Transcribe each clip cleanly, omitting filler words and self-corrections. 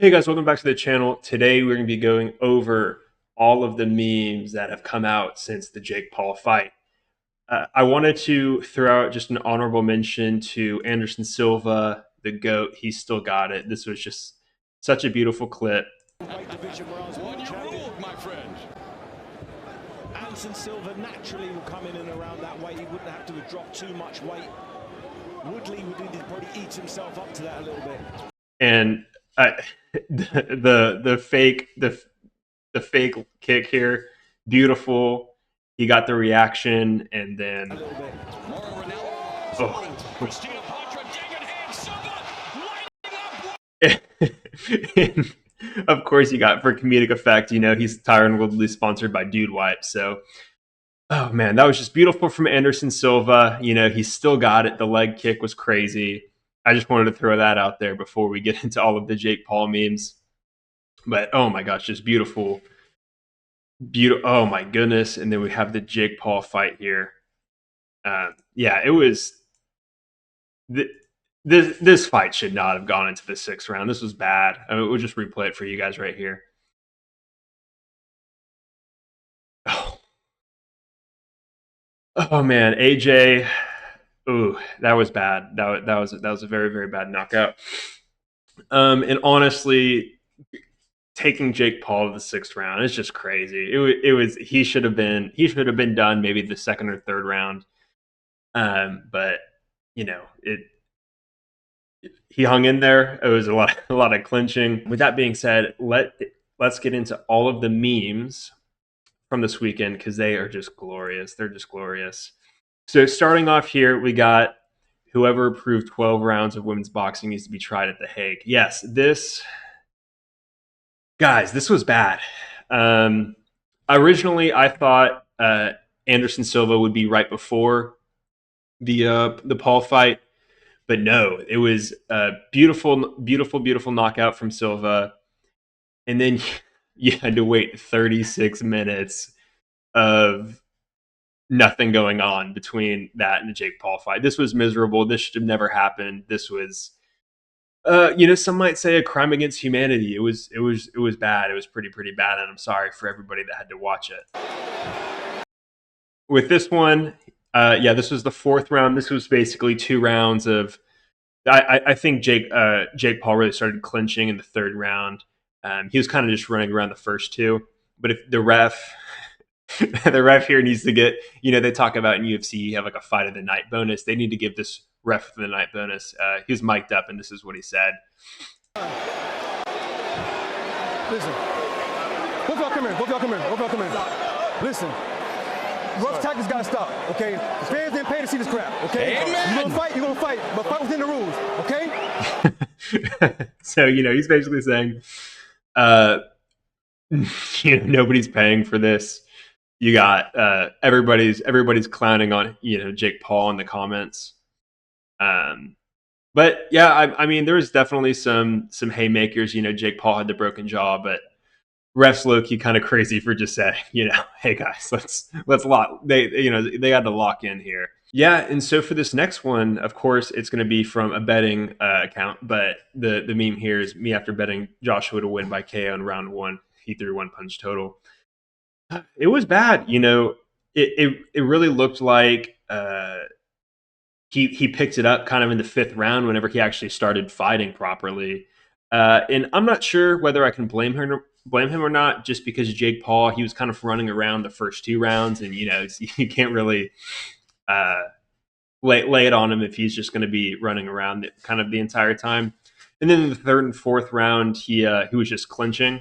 Hey guys, welcome back to the channel. Today we're going to be going over all of the memes that have come out since the Jake Paul fight. I wanted to throw out just an honorable mention to Anderson Silva, the GOAT. He still got it. This was just such a beautiful clip. Weight division where I was one ruled, my friend. Anderson Silva naturally will come in and around that weight. He wouldn't have to drop too much weight. Woodley would probably eat himself up to that a little bit. And the fake kick here, beautiful. He got the reaction, and then oh. And of course, you got for comedic effect. You know, he's Tyron Woodley, sponsored by Dude Wipe. So, oh man, that was just beautiful from Anderson Silva. You know, he still got it. The leg kick was crazy. I just wanted to throw that out there before we get into all of the Jake Paul memes. But oh my gosh, just beautiful. Oh my goodness. And then we have the Jake Paul fight here. Yeah, it was. This fight should not have gone into the 6th round. This was bad. I mean, we'll just replay it for you guys right here. Oh man, AJ. Ooh, that was bad. That was a very, very bad knockout. And honestly, taking Jake Paul to the 6th round is just crazy. It was he should have been done maybe the 2nd or 3rd round. But you know, he hung in there. It was a lot of clinching. With that being said, let's get into all of the memes from this weekend because they are just glorious. They're just glorious. So starting off here, we got whoever approved 12 rounds of women's boxing needs to be tried at The Hague. Yes, this was bad. Originally, I thought Anderson Silva would be right before the Paul fight, but no, it was a beautiful knockout from Silva, and then you had to wait 36 minutes of nothing going on between that and the Jake Paul fight. This was miserable. This should have never happened. This was, some might say a crime against humanity. It was bad. It was pretty bad, and I'm sorry for everybody that had to watch it. With this one, this was the 4th round. This was basically 2 rounds of. I think Jake Paul really started clinching in the 3rd round. He was kind of just running around the first 2, but if the ref. The ref here needs to get, they talk about in UFC, you have like a fight of the night bonus. They need to give this ref the night bonus. He was mic'd up, and this is what he said. Listen, both y'all come here. Listen, rough tactics gotta stop, okay? The fans didn't pay to see this crap, okay? Amen. You're gonna fight, but fight within the rules, okay? So, he's basically saying, nobody's paying for this. You got everybody's clowning on Jake Paul in the comments, but yeah, I mean there was definitely some haymakers. Jake Paul had the broken jaw, but refs low-key kind of crazy for just saying hey guys, let's lock. They had to lock in here. Yeah, and so for this next one, of course, it's going to be from a betting account, but the meme here is me after betting Joshua to win by KO in round 1. He threw 1 punch total. It was bad. It really looked like he picked it up kind of in the 5th round whenever he actually started fighting properly. And I'm not sure whether I can blame him or not, just because Jake Paul, he was kind of running around the first 2 rounds, and you can't really lay it on him if he's just going to be running around kind of the entire time. And then in the 3rd and 4th round, he was just clinching.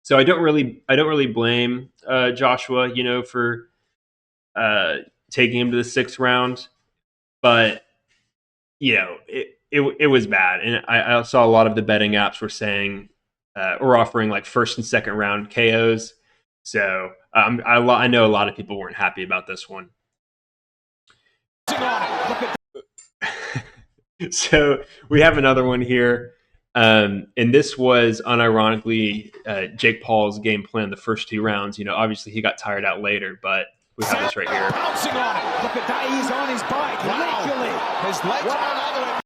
So I don't really blame Joshua, for taking him to the 6th round, but it was bad, and I saw a lot of the betting apps were saying or offering like 1st and 2nd round KOs. So I know a lot of people weren't happy about this one. So we have another one here. And this was unironically Jake Paul's game plan the first 2 rounds. Obviously he got tired out later, but we have this right here. Bouncing on it. Look at that. He's on his bike. Wow. Literally. His legs are all the way.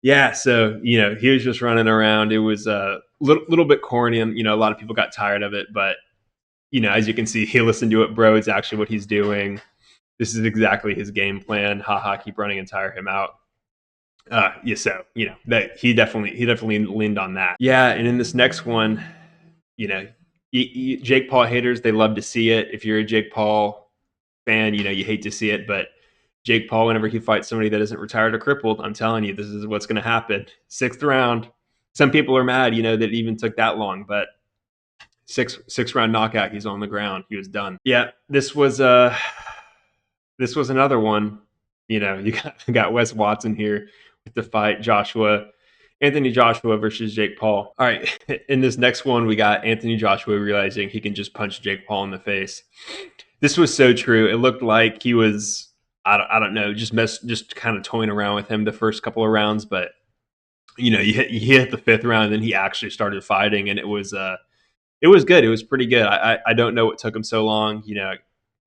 Yeah, so he was just running around. It was a little bit corny, and a lot of people got tired of it. But as you can see, he listened to it, bro. It's actually what he's doing. This is exactly his game plan. Haha, keep running and tire him out. Yeah, so that he definitely leaned on that. Yeah, and in this next one, Jake Paul haters, they love to see it. If you're a Jake Paul fan, you hate to see it, but Jake Paul, whenever he fights somebody that isn't retired or crippled, I'm telling you, this is what's going to happen. 6th round. Some people are mad, that it even took that long, but six round knockout. He's on the ground. He was done. Yeah, this was another one. You got Wes Watson here with the fight. Anthony Joshua versus Jake Paul. All right, in this next one, we got Anthony Joshua realizing he can just punch Jake Paul in the face. This was so true. It looked like he was, I don't know, just kind of toying around with him the first couple of rounds, but he hit the 5th round, and then he actually started fighting, and it was good. It was pretty good. I don't know what took him so long.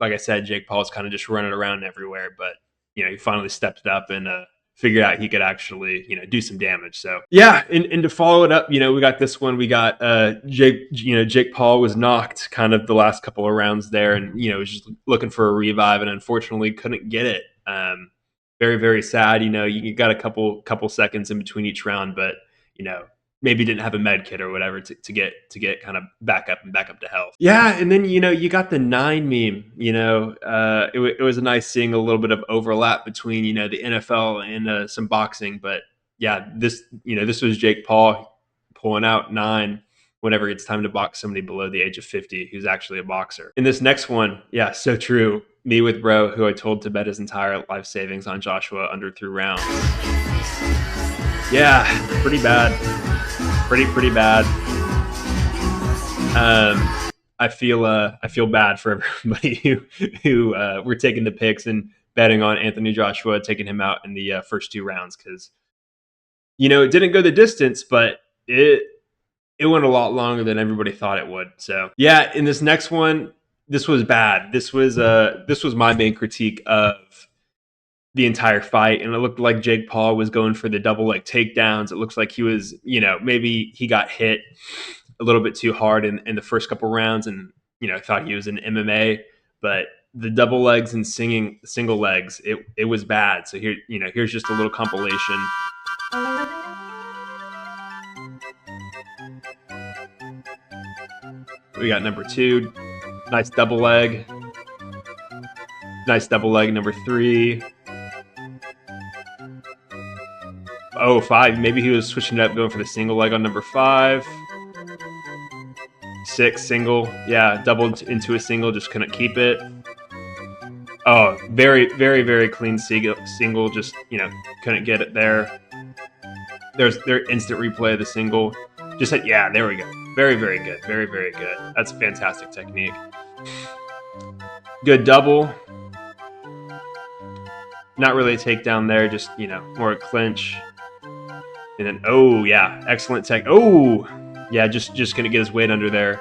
Like I said, Jake Paul's kind of just running around everywhere, but he finally stepped it up and figured out he could actually do some damage. So yeah, and to follow it up, we got this one. We got Jake Paul was knocked kind of the last couple of rounds there, and was just looking for a revive, and unfortunately couldn't get it. Very, very sad. You got a couple seconds in between each round, but maybe didn't have a med kit or whatever to get kind of back up to health. Yeah, and then you got the 9 meme. It was nice seeing a little bit of overlap between the NFL and some boxing, but yeah, this was Jake Paul pulling out 9 whenever it's time to box somebody below the age of 50 who's actually a boxer. In this next one, yeah, so true. Me with bro, who I told to bet his entire life savings on Joshua under 3 rounds. Yeah, pretty bad. Pretty bad. I feel bad for everybody who were taking the picks and betting on Anthony Joshua, taking him out in the first 2 rounds, because it didn't go the distance, but it went a lot longer than everybody thought it would. So yeah, in this next one, this was bad. This was my main critique of the entire fight, and it looked like Jake Paul was going for the double leg takedowns. It looks like he was, maybe he got hit a little bit too hard in the first couple rounds, and thought he was in MMA, but the double legs and single legs, it was bad. So here's just a little compilation. We got number 2, nice double leg. Nice double leg, number 3. Oh, 5. Maybe he was switching it up, going for the single leg on number 5. 6, single. Yeah, doubled into a single, just couldn't keep it. Oh, very, very, very clean single, just, couldn't get it there. There's instant replay of the single. Just said, yeah, there we go. Very, very good. Very, very good. That's fantastic technique. Good double. Not really a takedown there, just, more a clinch. And then, oh, yeah, excellent tech. Oh, yeah, just going to get his weight under there.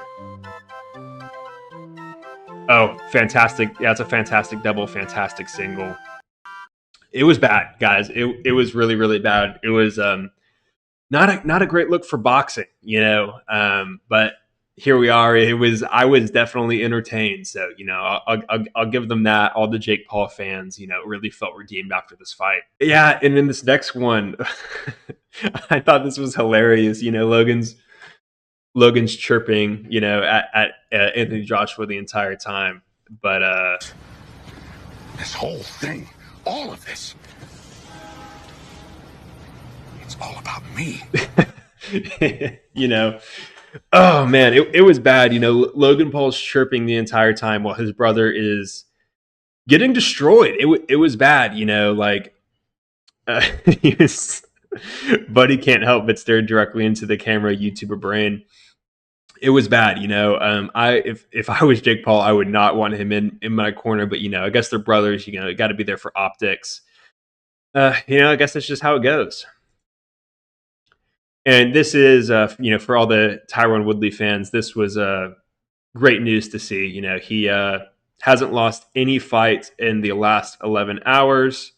Oh, fantastic. Yeah, it's a fantastic double, fantastic single. It was bad, guys. It was really, really bad. It was not a great look for boxing, but here we are. I was definitely entertained. So, I'll give them that. All the Jake Paul fans, really felt redeemed after this fight. Yeah. And in this next one, I thought this was hilarious. Logan's chirping, at Anthony Joshua the entire time. But this whole thing, all of this, it's all about me. Oh man, it was bad. Logan Paul's chirping the entire time while his brother is getting destroyed. It was bad. Buddy can't help but stare directly into the camera, YouTuber brain. It was bad. If I was Jake Paul, I would not want him in my corner. But I guess they're brothers. You got to be there for optics. I guess that's just how it goes. And this is, for all the Tyron Woodley fans, this was great news to see. He hasn't lost any fights in the last 11 hours.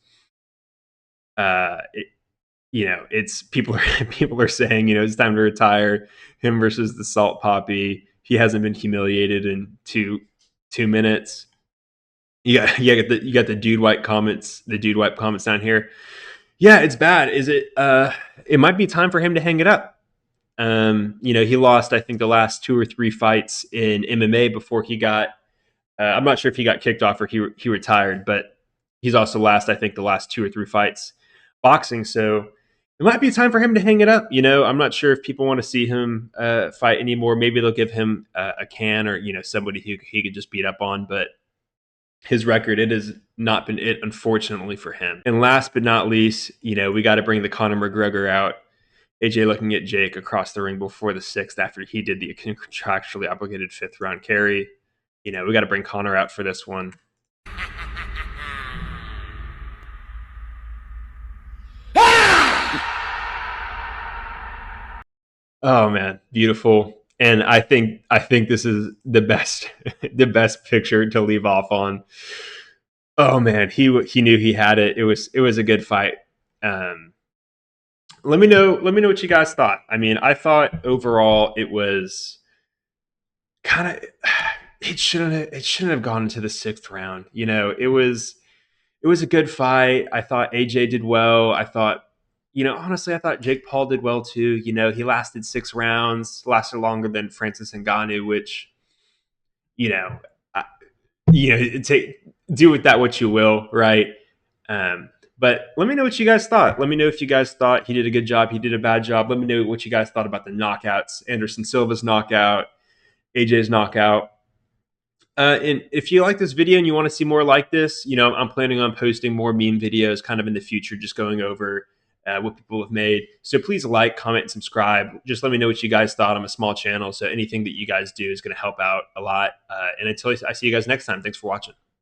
it's people are people are saying, it's time to retire him versus the Salt Poppy. He hasn't been humiliated in two minutes. You got the dude wipe comments, down here. Yeah, it's bad. Is it? It might be time for him to hang it up. He lost, I think, the last 2 or 3 fights in MMA before he got. I'm not sure if he got kicked off or he retired, but he's also lost, I think, the last 2 or 3 fights boxing. So it might be time for him to hang it up. I'm not sure if people want to see him fight anymore. Maybe they'll give him a can or somebody who he could just beat up on, but his record, it has not been it, unfortunately, for him. And last but not least, we got to bring the Conor McGregor out. AJ looking at Jake across the ring before the 6th after he did the contractually obligated 5th round carry. We got to bring Conor out for this one. Oh man, beautiful. And I think this is the best the best picture to leave off on. Oh man, he knew he had it. It was a good fight. Let me know what you guys thought. I mean, I thought overall it was kind of it shouldn't have gone into the 6th round. It was a good fight. I thought AJ did well. I thought honestly, I thought Jake Paul did well too. He lasted 6 rounds, lasted longer than Francis Ngannou, which, do with that what you will, right? But let me know what you guys thought. Let me know if you guys thought he did a good job, he did a bad job. Let me know what you guys thought about the knockouts. Anderson Silva's knockout, AJ's knockout. And if you like this video and you want to see more like this, I'm planning on posting more meme videos kind of in the future, just going over what people have made. So please like, comment, and subscribe. Just let me know what you guys thought. I'm a small channel, so anything that you guys do is going to help out a lot. And until I see you guys next time, thanks for watching.